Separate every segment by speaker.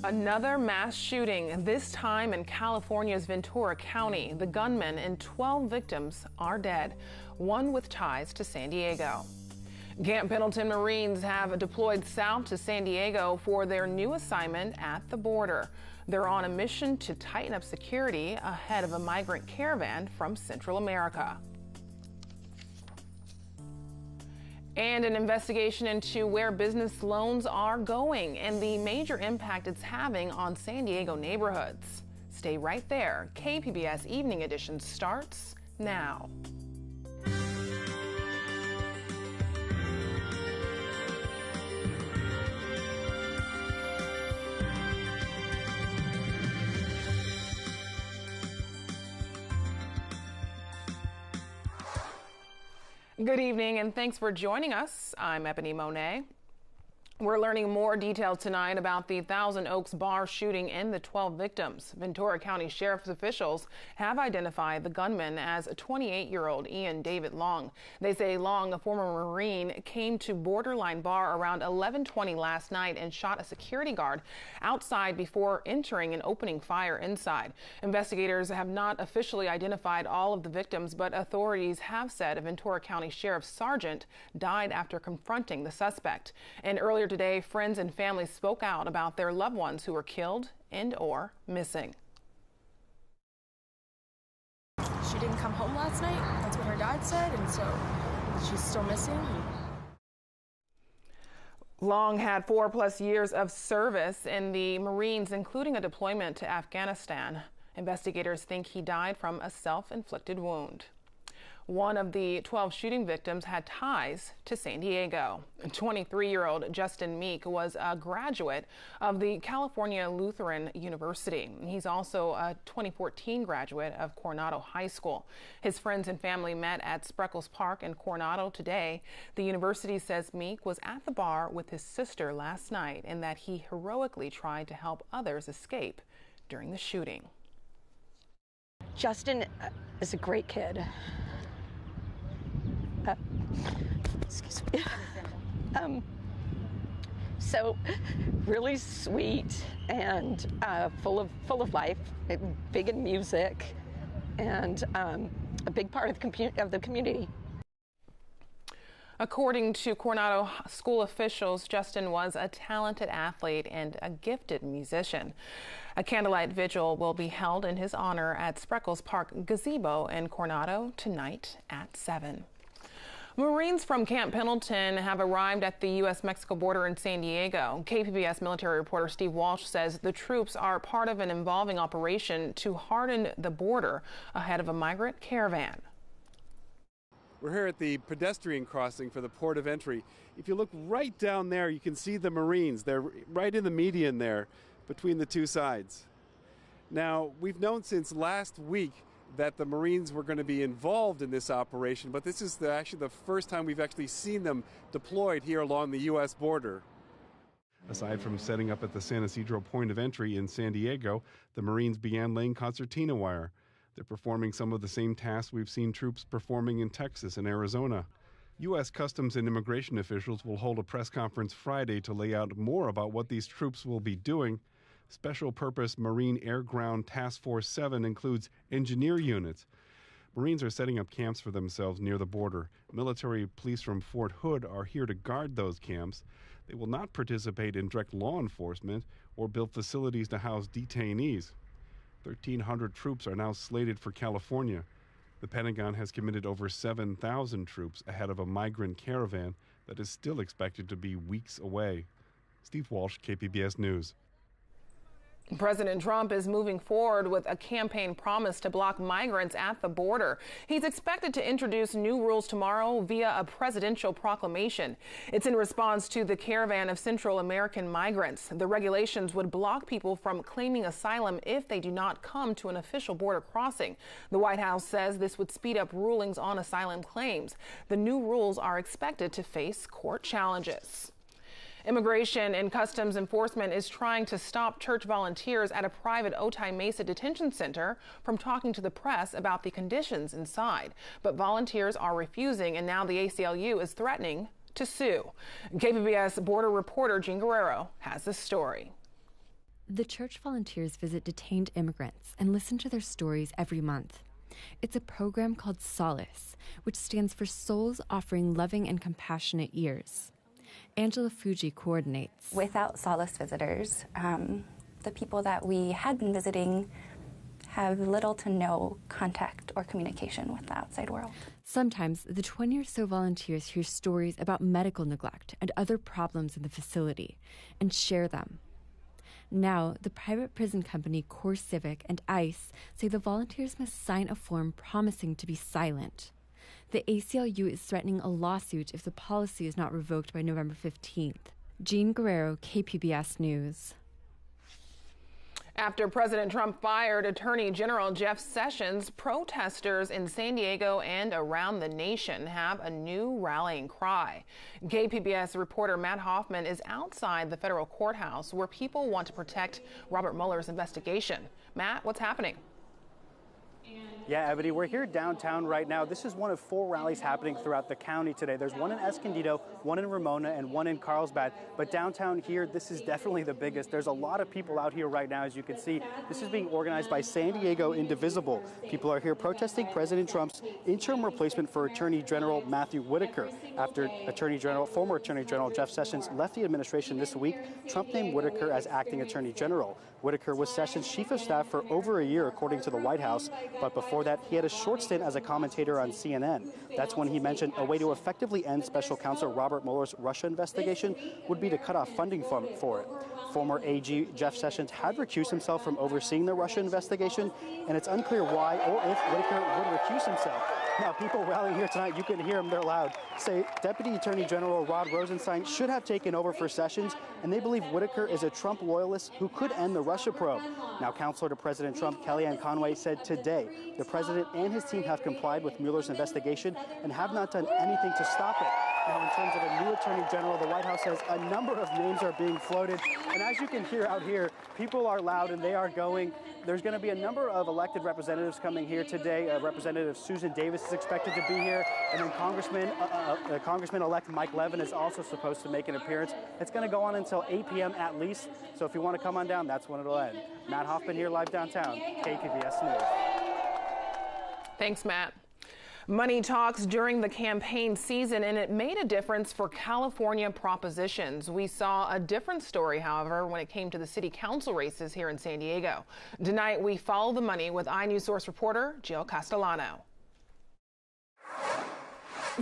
Speaker 1: Another mass shooting, this time in California's Ventura County. The gunman and 12 victims are dead, one with ties to San Diego. Camp Pendleton Marines have deployed south to San Diego for their new assignment at the border. They're on a mission to tighten up security ahead of a migrant caravan from Central America. And an investigation into where business loans are going and the major impact it's having on San Diego neighborhoods. Stay right there. KPBS Evening Edition starts now. Good evening and thanks for joining us. I'm Ebony Monet. We're learning more details tonight about the Thousand Oaks bar shooting and the 12 victims. Ventura County Sheriff's officials have identified the gunman as a 28-year-old Ian David Long. They say Long, a former Marine, came to Borderline Bar around 11:20 last night and shot a security guard outside before entering and opening fire inside. Investigators have not officially identified all of the victims, but authorities have said a Ventura County Sheriff's sergeant died after confronting the suspect. And earlier today, friends and family spoke out about their loved ones who were killed and/or missing.
Speaker 2: She didn't come home last night. That's what her dad said, and so she's still missing.
Speaker 1: Long had 4+ years of service in the Marines, including a deployment to Afghanistan. Investigators think he died from a self-inflicted wound. One of the 12 shooting victims had ties to San Diego. 23-year-old Justin Meek was a graduate of the California Lutheran University. He's also a 2014 graduate of Coronado High School. His friends and family met at Spreckles Park in Coronado today. The university says Meek was at the bar with his sister last night and that he heroically tried to help others escape during the shooting.
Speaker 3: Justin is a great kid. Excuse me. So really sweet and full of life, big in music, and a big part of the community.
Speaker 1: According to Coronado school officials, Justin was a talented athlete and a gifted musician. A candlelight vigil will be held in his honor at Spreckles Park Gazebo in Coronado tonight at 7. Marines from Camp Pendleton have arrived at the U.S.-Mexico border in San Diego. KPBS military reporter Steve Walsh says the troops are part of an involving operation to harden the border ahead of a migrant caravan.
Speaker 4: We're here at the pedestrian crossing for the port of entry. If you look right down there, you can see the Marines. They're right in the median there between the two sides. Now, we've known since last week that the Marines were going to be involved in this operation, but this is actually the first time we've actually seen them deployed here along the U.S. border. Aside from setting up at the San Isidro point of entry in San Diego, the Marines began laying concertina wire. They're performing some of the same tasks we've seen troops performing in Texas and Arizona. U.S. Customs and Immigration officials will hold a press conference Friday to lay out more about what these troops will be doing. Special Purpose Marine Air Ground Task Force 7 includes engineer units. Marines are setting up camps for themselves near the border. Military police from Fort Hood are here to guard those camps. They will not participate in direct law enforcement or build facilities to house detainees. 1,300 troops are now slated for California. The Pentagon has committed over 7,000 troops ahead of a migrant caravan that is still expected to be weeks away. Steve Walsh, KPBS News.
Speaker 1: President Trump is moving forward with a campaign promise to block migrants at the border. He's expected to introduce new rules tomorrow via a presidential proclamation. It's in response to the caravan of Central American migrants. The regulations would block people from claiming asylum if they do not come to an official border crossing. The White House says this would speed up rulings on asylum claims. The new rules are expected to face court challenges. Immigration and Customs Enforcement is trying to stop church volunteers at a private Otay Mesa detention center from talking to the press about the conditions inside. But volunteers are refusing, and now the ACLU is threatening to sue. KPBS border reporter Jean Guerrero has this story.
Speaker 5: The church volunteers visit detained immigrants and listen to their stories every month. It's a program called Solace, which stands for Souls Offering Loving and Compassionate Ears. Angela Fuji coordinates.
Speaker 6: Without Solace visitors, the people that we had been visiting have little to no contact or communication with the outside world.
Speaker 5: Sometimes the 20 or so volunteers hear stories about medical neglect and other problems in the facility and share them. Now, the private prison company CoreCivic and ICE say the volunteers must sign a form promising to be silent. The ACLU is threatening a lawsuit if the policy is not revoked by November 15th. Jean Guerrero, KPBS News.
Speaker 1: After President Trump fired Attorney General Jeff Sessions, protesters in San Diego and around the nation have a new rallying cry. KPBS reporter Matt Hoffman is outside the federal courthouse where people want to protect Robert Mueller's investigation. Matt, what's happening?
Speaker 7: Yeah, Ebony, we're here downtown right now. This is one of 4 rallies happening throughout the county today. There's one in Escondido, one in Ramona, and one in Carlsbad. But downtown here, this is definitely the biggest. There's a lot of people out here right now, as you can see. This is being organized by San Diego Indivisible. People are here protesting President Trump's interim replacement for Attorney General Matthew Whitaker. After former Attorney General Jeff Sessions left the administration this week, Trump named Whitaker as acting Attorney General. Whitaker was Sessions' chief of staff for over a year, according to the White House. But before that, he had a short stint as a commentator on CNN. That's when he mentioned a way to effectively end special counsel Robert Mueller's Russia investigation would be to cut off funding for it. Former AG Jeff Sessions had recused himself from overseeing the Russia investigation, and it's unclear why or if Whitaker would recuse himself. Now, people rallying here tonight, you can hear them, they're loud, say Deputy Attorney General Rod Rosenstein should have taken over for Sessions, and they believe Whitaker is a Trump loyalist who could end the Russia probe. Now, counselor to President Trump, Kellyanne Conway, said today the president and his team have complied with Mueller's investigation and have not done anything to stop it. Now, in terms of a new Attorney General, the White House says a number of names are being floated. And as you can hear out here, people are loud and they are going. There's going to be a number of elected representatives coming here today. Representative Susan Davis is expected to be here. And then Congressman-elect Mike Levin is also supposed to make an appearance. It's going to go on until 8 p.m. at least. So if you want to come on down, that's when it'll end. Matt Hoffman here live downtown, KPBS News.
Speaker 1: Thanks, Matt. Money talks during the campaign season, and it made a difference for California propositions. We saw a different story, however, when it came to the city council races here in San Diego. Tonight, we follow the money with iNews Source reporter Jill Castellano.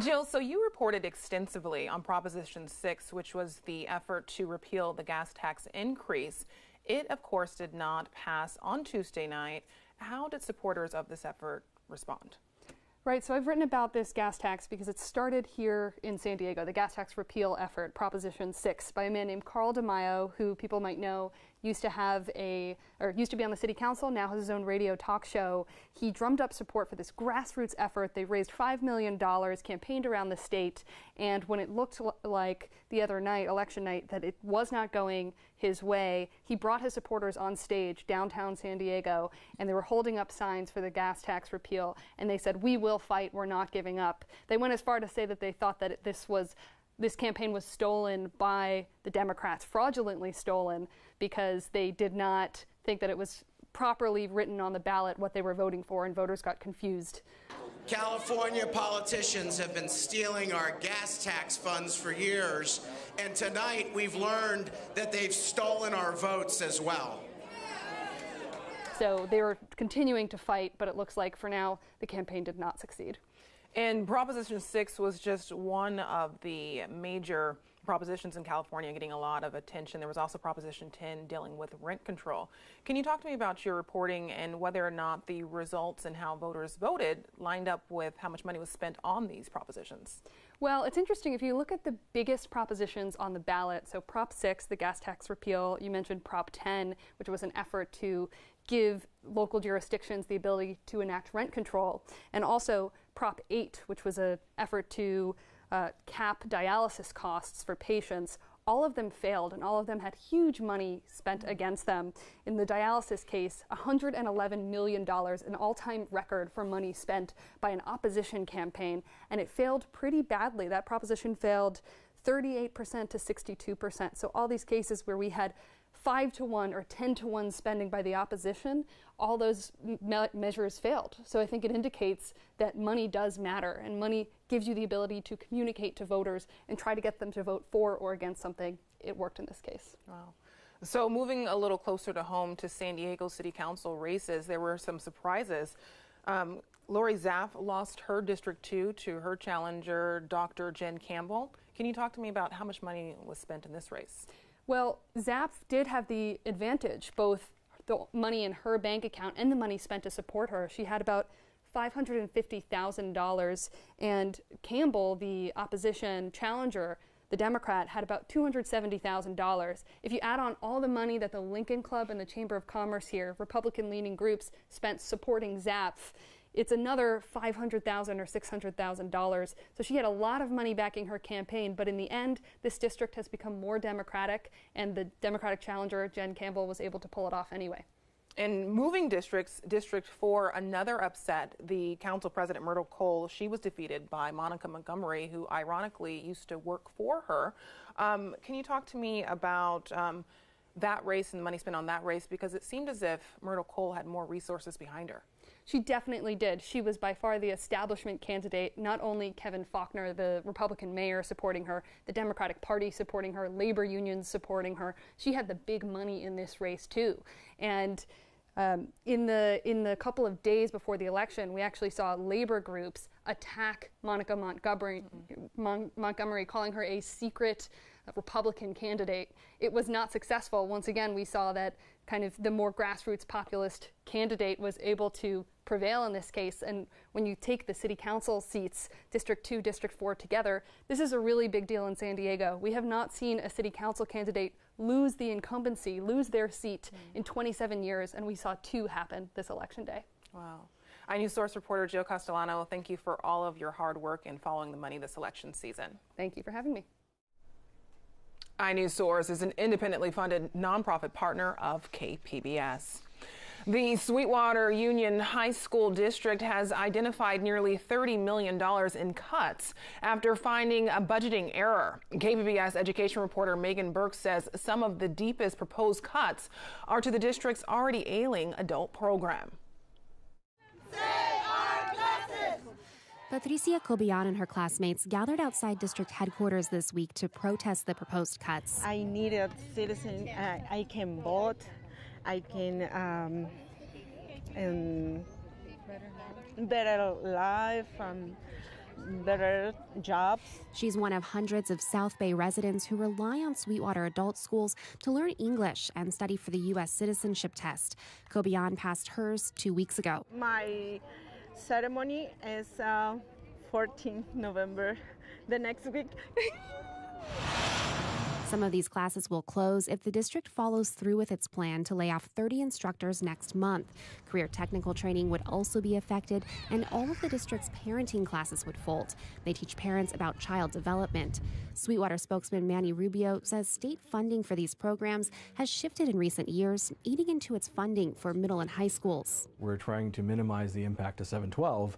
Speaker 1: Jill, so you reported extensively on Proposition 6, which was the effort to repeal the gas tax increase. It, of course, did not pass on Tuesday night. How did supporters of this effort respond?
Speaker 8: Right, so I've written about this gas tax because it started here in San Diego, the gas tax repeal effort, Proposition 6, by a man named Carl DeMaio, who people might know used to be on the city council, now has his own radio talk show. He drummed up support for this grassroots effort. They raised $5 million, campaigned around the state, and when it looked like the other night, election night, that it was not going his way, he brought his supporters on stage downtown San Diego, and they were holding up signs for the gas tax repeal, and they said, "We will fight, we're not giving up." They went as far to say that they thought that this campaign was stolen by the Democrats, fraudulently stolen, because they did not think that it was properly written on the ballot what they were voting for, and voters got confused.
Speaker 9: California politicians have been stealing our gas tax funds for years, and tonight we've learned that they've stolen our votes as well.
Speaker 8: So they were continuing to fight, but it looks like for now the campaign did not succeed.
Speaker 1: And Proposition 6 was just one of the major propositions in California getting a lot of attention. There was also Proposition 10 dealing with rent control. Can you talk to me about your reporting and whether or not the results and how voters voted lined up with how much money was spent on these propositions?
Speaker 8: Well, it's interesting. If you look at the biggest propositions on the ballot, so Prop 6, the gas tax repeal, you mentioned Prop 10, which was an effort to give local jurisdictions the ability to enact rent control, and also Prop 8, which was an effort to cap dialysis costs for patients. All of them failed, and all of them had huge money spent against them. In the dialysis case, $111 million, an all-time record for money spent by an opposition campaign, and it failed pretty badly. That proposition failed 38% to 62%. So all these cases where we had 5-to-1 or 10-to-1 spending by the opposition, all those measures failed. So I think it indicates that money does matter, and money gives you the ability to communicate to voters and try to get them to vote for or against something. It worked in this case.
Speaker 1: Wow. So moving a little closer to home to San Diego City Council races, there were some surprises. Lori Zaff lost her District 2 to her challenger, Dr. Jen Campbell. Can you talk to me about how much money was spent in this race?
Speaker 8: Well, Zaff did have the advantage, both the money in her bank account and the money spent to support her. She had about $550,000, and Campbell, the opposition challenger, the Democrat, had about $270,000. If you add on all the money that the Lincoln Club and the Chamber of Commerce here, Republican-leaning groups, spent supporting Zaff, it's another $500,000 or $600,000. So she had a lot of money backing her campaign, but in the end, this district has become more Democratic, and the Democratic challenger, Jen Campbell, was able to pull it off anyway.
Speaker 1: In moving districts, District 4, another upset, the council president, Myrtle Cole, she was defeated by Monica Montgomery, who ironically used to work for her. Can you talk to me about that race and the money spent on that race? Because it seemed as if Myrtle Cole had more resources behind her.
Speaker 8: She definitely did. She was by far the establishment candidate, not only Kevin Faulconer, the Republican mayor, supporting her, the Democratic Party supporting her, labor unions supporting her. She had the big money in this race too. And in the couple of days before the election, we actually saw labor groups attack Monica Montgomery, calling her a secret Republican candidate. It was not successful. Once again, we saw that kind of the more grassroots populist candidate was able to prevail in this case. And when you take the city council seats, District 2, District 4 together, this is a really big deal in San Diego. We have not seen a city council candidate lose the incumbency, lose their seat in 27 years, and we saw 2 happen this election day.
Speaker 1: Wow. iNews Source reporter Joe Castellano, thank you for all of your hard work in following the money this election season.
Speaker 8: Thank you for having me.
Speaker 1: iNews Source is an independently funded nonprofit partner of KPBS. The Sweetwater Union High School District has identified nearly $30 million in cuts after finding a budgeting error. KPBS education reporter Megan Burke says some of the deepest proposed cuts are to the district's already ailing adult program.
Speaker 10: Patricia Cobian and her classmates gathered outside district headquarters this week to protest the proposed cuts.
Speaker 11: I need a citizen. I can vote. I can better life, better jobs.
Speaker 10: She's one of hundreds of South Bay residents who rely on Sweetwater adult schools to learn English and study for the U.S. citizenship test. Cobian passed hers 2 weeks ago.
Speaker 11: My ceremony is 14th November, the next week.
Speaker 10: Some of these classes will close if the district follows through with its plan to lay off 30 instructors next month. Career technical training would also be affected, and all of the district's parenting classes would fold. They teach parents about child development. Sweetwater spokesman Manny Rubio says state funding for these programs has shifted in recent years, eating into its funding for middle and high schools.
Speaker 12: We're trying to minimize the impact of 712,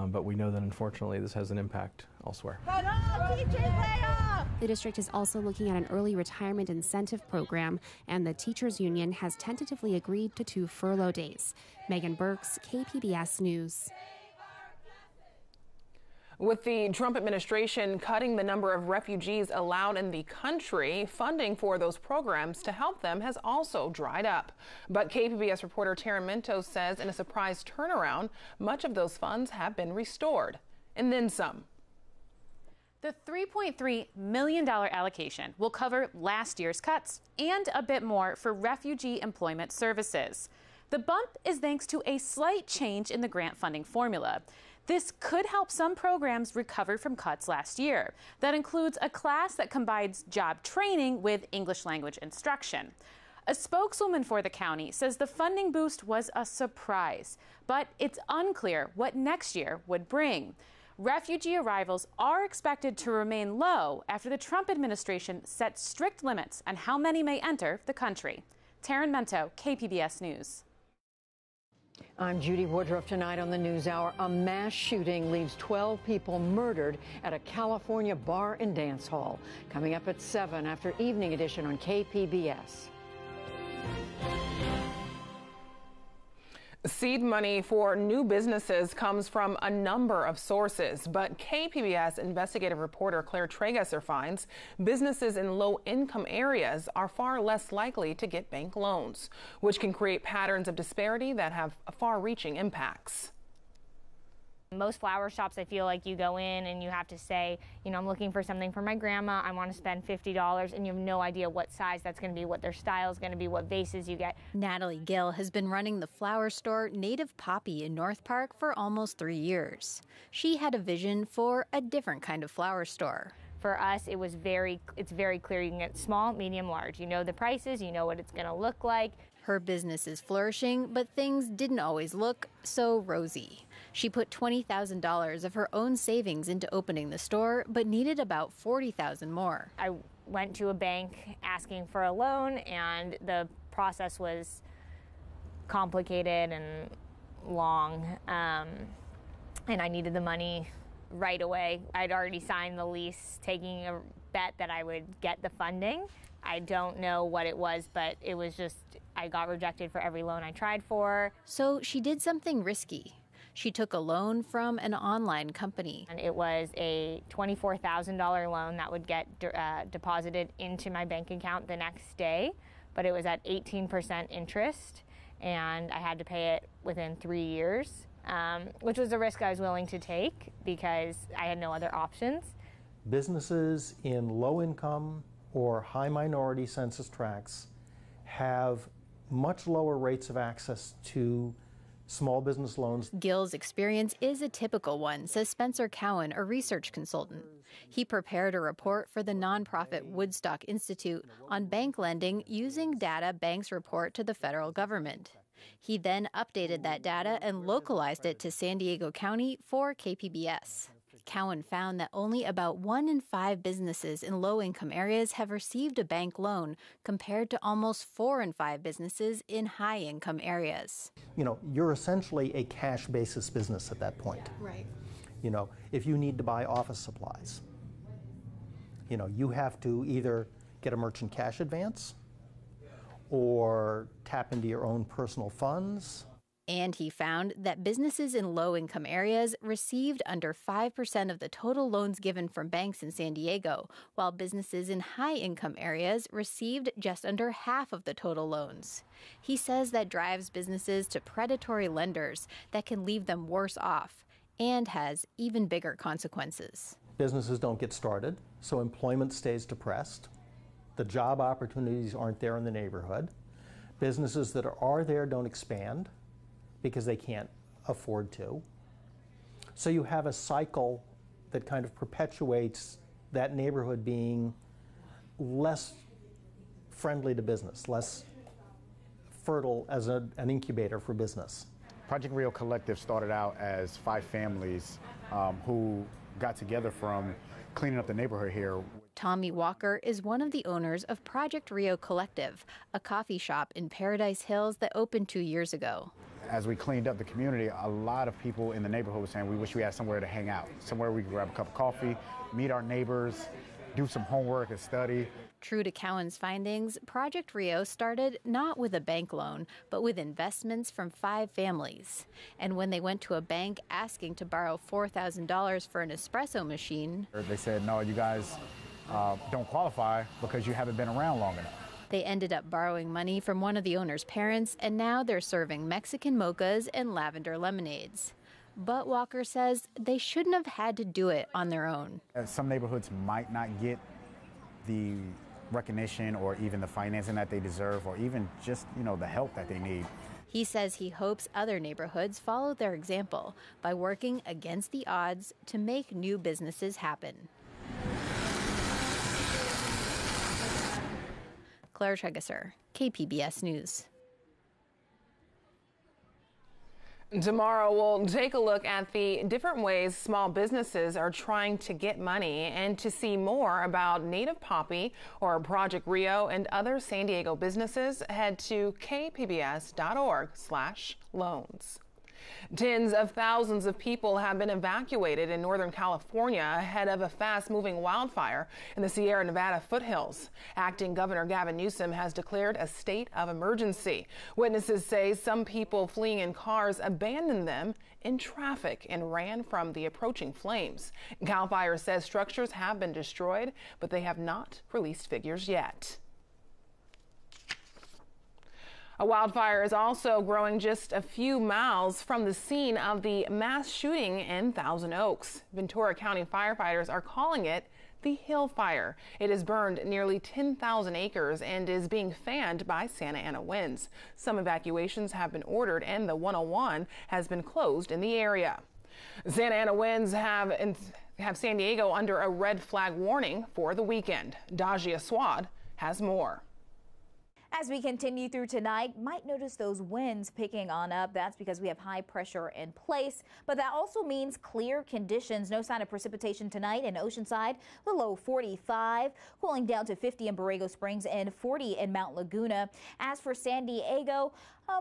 Speaker 12: but we know that unfortunately this has an impact elsewhere.
Speaker 10: The district is also looking at an early retirement incentive program, and the teachers union has tentatively agreed to 2 furlough days. Megan Burks, KPBS News.
Speaker 1: With the Trump administration cutting the number of refugees allowed in the country, funding for those programs to help them has also dried up. But KPBS reporter Tara Minto says in a surprise turnaround, much of those funds have been restored, and then some.
Speaker 13: The $3.3 million allocation will cover last year's cuts and a bit more for refugee employment services. The bump is thanks to a slight change in the grant funding formula. This could help some programs recover from cuts last year. That includes a class that combines job training with English language instruction. A spokeswoman for the county says the funding boost was a surprise, but it's unclear what next year would bring. Refugee arrivals are expected to remain low after the Trump administration set strict limits on how many may enter the country. Taryn Mento, KPBS News.
Speaker 14: I'm Judy Woodruff. Tonight on the NewsHour, a mass shooting leaves 12 people murdered at a California bar and dance hall. Coming up at 7 after Evening Edition on KPBS.
Speaker 1: Seed money for new businesses comes from a number of sources, but KPBS investigative reporter Claire Tragesser finds businesses in low-income areas are far less likely to get bank loans, which can create patterns of disparity that have far-reaching impacts.
Speaker 15: Most flower shops, I feel like you go in and you have to say, you know, I'm looking for something for my grandma. I want to spend $50, and you have no idea what size that's going to be, what their style is going to be, what vases you get.
Speaker 16: Natalie Gill has been running the flower store Native Poppy in North Park for almost 3 years. She had a vision for a different kind of flower store.
Speaker 15: For us, it's very clear. You can get small, medium, large. You know the prices, you know what it's going to look like.
Speaker 16: Her business is flourishing, but things didn't always look so rosy. She put $20,000 of her own savings into opening the store, but needed about $40,000 more.
Speaker 15: I went to a bank asking for a loan, and the process was complicated and long, and I needed the money right away. I'd already signed the lease, taking a bet that I would get the funding. I don't know what it was, but it was just, I got rejected for every loan I tried for.
Speaker 16: So she did something risky. She took a loan from an online company.
Speaker 15: And it was a $24,000 loan that would get deposited into my bank account the next day, but it was at 18% interest, and I had to pay it within 3 years, which was a risk I was willing to take because I had no other options.
Speaker 17: Businesses in low-income or high minority census tracts have much lower rates of access to small business loans.
Speaker 16: Gill's experience is a typical one, says Spencer Cowan, a research consultant. He prepared a report for the nonprofit Woodstock Institute on bank lending using data banks report to the federal government. He then updated that data and localized it to San Diego County for KPBS. Cowan found that only about 1 in 5 businesses in low-income areas have received a bank loan, compared to almost 4 in 5 businesses in high-income areas.
Speaker 17: You know, you're essentially a cash basis business at that point.
Speaker 16: Right.
Speaker 17: You know, if you need to buy office supplies, you know, you have to either get a merchant cash advance or tap into your own personal funds.
Speaker 16: And he found that businesses in low-income areas received under 5% of the total loans given from banks in San Diego, while businesses in high-income areas received just under half of the total loans. He says that drives businesses to predatory lenders that can leave them worse off and has even bigger consequences.
Speaker 17: Businesses don't get started, so employment stays depressed. The job opportunities aren't there in the neighborhood. Businesses that are there don't expand because they can't afford to. So you have a cycle that kind of perpetuates that neighborhood being less friendly to business, less fertile as an incubator for business.
Speaker 18: Project Rio Collective started out as 5 families who got together from cleaning up the neighborhood here.
Speaker 16: Tommy Walker is one of the owners of Project Rio Collective, a coffee shop in Paradise Hills that opened 2 years ago.
Speaker 18: As we cleaned up the community, a lot of people in the neighborhood were saying we wish we had somewhere to hang out, somewhere we could grab a cup of coffee, meet our neighbors, do some homework and study.
Speaker 16: True to Cowan's findings, Project Rio started not with a bank loan, but with investments from 5 families. And when they went to a bank asking to borrow $4,000 for an espresso machine,
Speaker 18: they said, no, you guys don't qualify because you haven't been around long enough.
Speaker 16: They ended up borrowing money from one of the owner's parents, and now they're serving Mexican mochas and lavender lemonades. But Walker says they shouldn't have had to do it on their own.
Speaker 18: Some neighborhoods might not get the recognition or even the financing that they deserve, or even just, you know, the help that they need.
Speaker 16: He says he hopes other neighborhoods follow their example by working against the odds to make new businesses happen. Claire Tragesser, KPBS News.
Speaker 1: Tomorrow, we'll take a look at the different ways small businesses are trying to get money, and to see more about Native Poppy or Project Rio and other San Diego businesses, head to kpbs.org/loans. Tens of thousands of people have been evacuated in Northern California ahead of a fast-moving wildfire in the Sierra Nevada foothills. Acting Governor Gavin Newsom has declared a state of emergency. Witnesses say some people fleeing in cars abandoned them in traffic and ran from the approaching flames. CAL FIRE says structures have been destroyed, but they have not released figures yet. A wildfire is also growing just a few miles from the scene of the mass shooting in Thousand Oaks. Ventura County firefighters are calling it the Hill Fire. It has burned nearly 10,000 acres and is being fanned by Santa Ana winds. Some evacuations have been ordered and the 101 has been closed in the area. Santa Ana winds have San Diego under a red flag warning for the weekend. Dajia Swad has more.
Speaker 19: As we continue through tonight, might notice those winds picking on up. That's because we have high pressure in place, but that also means clear conditions. No sign of precipitation tonight in Oceanside, the low 45, cooling down to 50 in Borrego Springs and 40 in Mount Laguna. As for San Diego,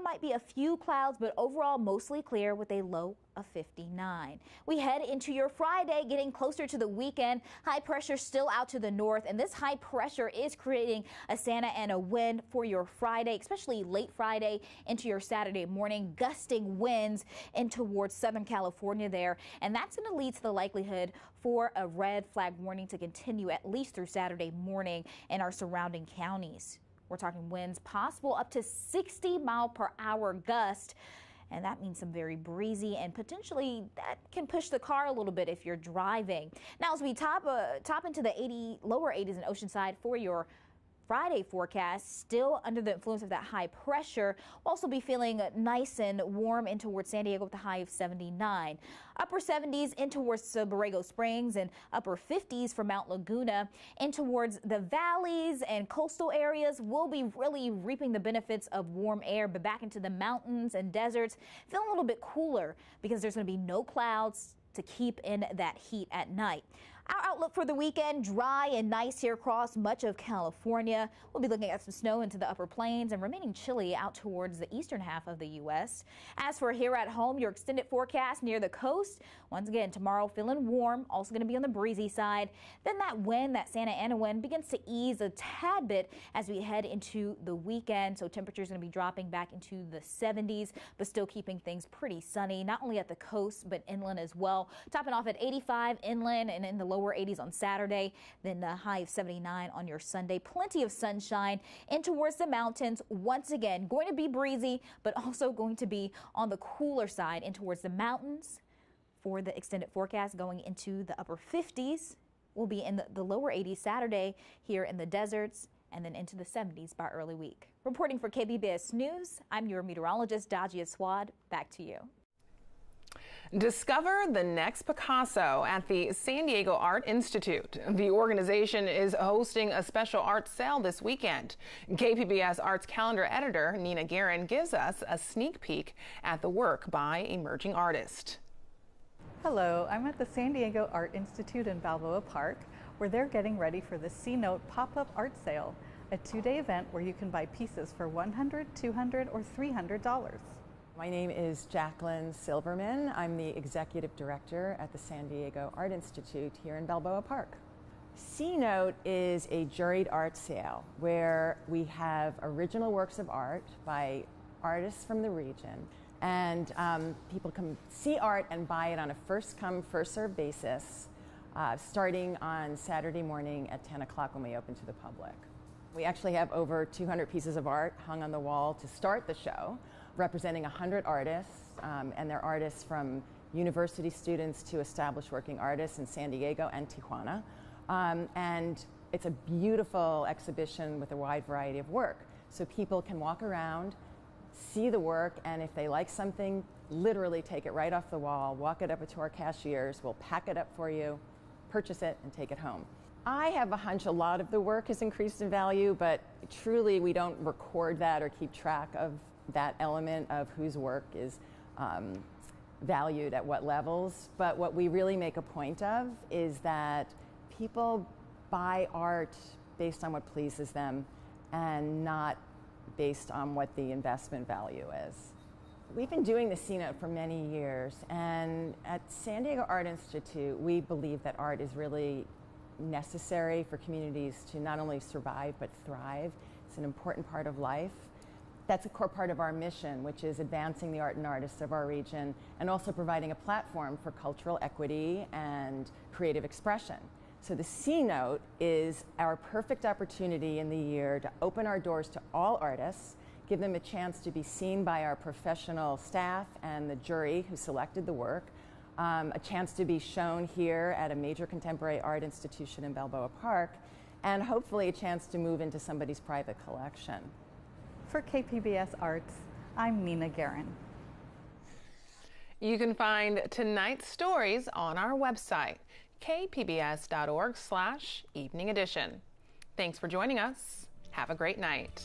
Speaker 19: might be a few clouds, but overall mostly clear with a low of 59. We head into your Friday, getting closer to the weekend. High pressure still out to the north, and this high pressure is creating a Santa Ana wind for your Friday, especially late Friday into your Saturday morning. Gusting winds in towards Southern California there, and that's going to lead to the likelihood for a red flag warning to continue at least through Saturday morning in our surrounding counties. We're talking winds possible up to 60-mile-per-hour gust, and that means some very breezy, and potentially that can push the car a little bit if you're driving. Now, as we top into the lower 80s in Oceanside for your Friday forecast, still under the influence of that high pressure. We'll also be feeling nice and warm in towards San Diego with a high of 79. Upper 70s in towards Borrego Springs and upper 50s for Mount Laguna. In towards the valleys and coastal areas, we'll be really reaping the benefits of warm air, but back into the mountains and deserts, feeling a little bit cooler because there's going to be no clouds to keep in that heat at night. Our outlook for the weekend, dry and nice here across much of California. We'll be looking at some snow into the upper plains and remaining chilly out towards the eastern half of the U.S. As for here at home, your extended forecast near the coast. Once again, tomorrow feeling warm, also going to be on the breezy side. Then that wind, that Santa Ana wind, begins to ease a tad bit as we head into the weekend. So temperatures going to be dropping back into the 70s, but still keeping things pretty sunny, not only at the coast, but inland as well. Topping off at 85 inland and in the lower 80s on Saturday, then a high of 79 on your Sunday. Plenty of sunshine in towards the mountains. Once again, going to be breezy, but also going to be on the cooler side in towards the mountains. For the extended forecast going into the upper 50s, we'll be in the lower 80s Saturday here in the deserts, and then into the 70s by early week. Reporting for KPBS News, I'm your meteorologist, Dajia Swad. Back to you.
Speaker 1: Discover the next Picasso at the San Diego Art Institute. The organization is hosting a special art sale this weekend. KPBS Arts Calendar editor Nina Guerin gives us a sneak peek at the work by emerging artists.
Speaker 20: Hello, I'm at the San Diego Art Institute in Balboa Park, where they're getting ready for the C-Note pop-up art sale, a two-day event where you can buy pieces for $100, $200, or $300.
Speaker 21: My name is Jacqueline Silverman. I'm the executive director at the San Diego Art Institute here in Balboa Park. C-Note is a juried art sale where we have original works of art by artists from the region, and people can see art and buy it on a first-come, first-served basis, starting on Saturday morning at 10 o'clock when we open to the public. We actually have over 200 pieces of art hung on the wall to start the show, representing 100 artists, and they're artists from university students to established working artists in San Diego and Tijuana. And it's a beautiful exhibition with a wide variety of work. So people can walk around, see the work, and if they like something, literally take it right off the wall, walk it up to our cashiers, we'll pack it up for you, purchase it, and take it home. I have a hunch a lot of the work has increased in value, but truly we don't record that or keep track of that element of whose work is valued at what levels. But what we really make a point of is that people buy art based on what pleases them and not based on what the investment value is. We've been doing the C-Note for many years, and at San Diego Art Institute, we believe that art is really necessary for communities to not only survive but thrive. It's an important part of life. That's a core part of our mission, which is advancing the art and artists of our region and also providing a platform for cultural equity and creative expression. So the C-Note is our perfect opportunity in the year to open our doors to all artists, give them a chance to be seen by our professional staff and the jury who selected the work, a chance to be shown here at a major contemporary art institution in Balboa Park, and hopefully a chance to move into somebody's private collection.
Speaker 20: For KPBS Arts, I'm Nina Guerin.
Speaker 1: You can find tonight's stories on our website, kpbs.org/evening edition. Thanks for joining us. Have a great night.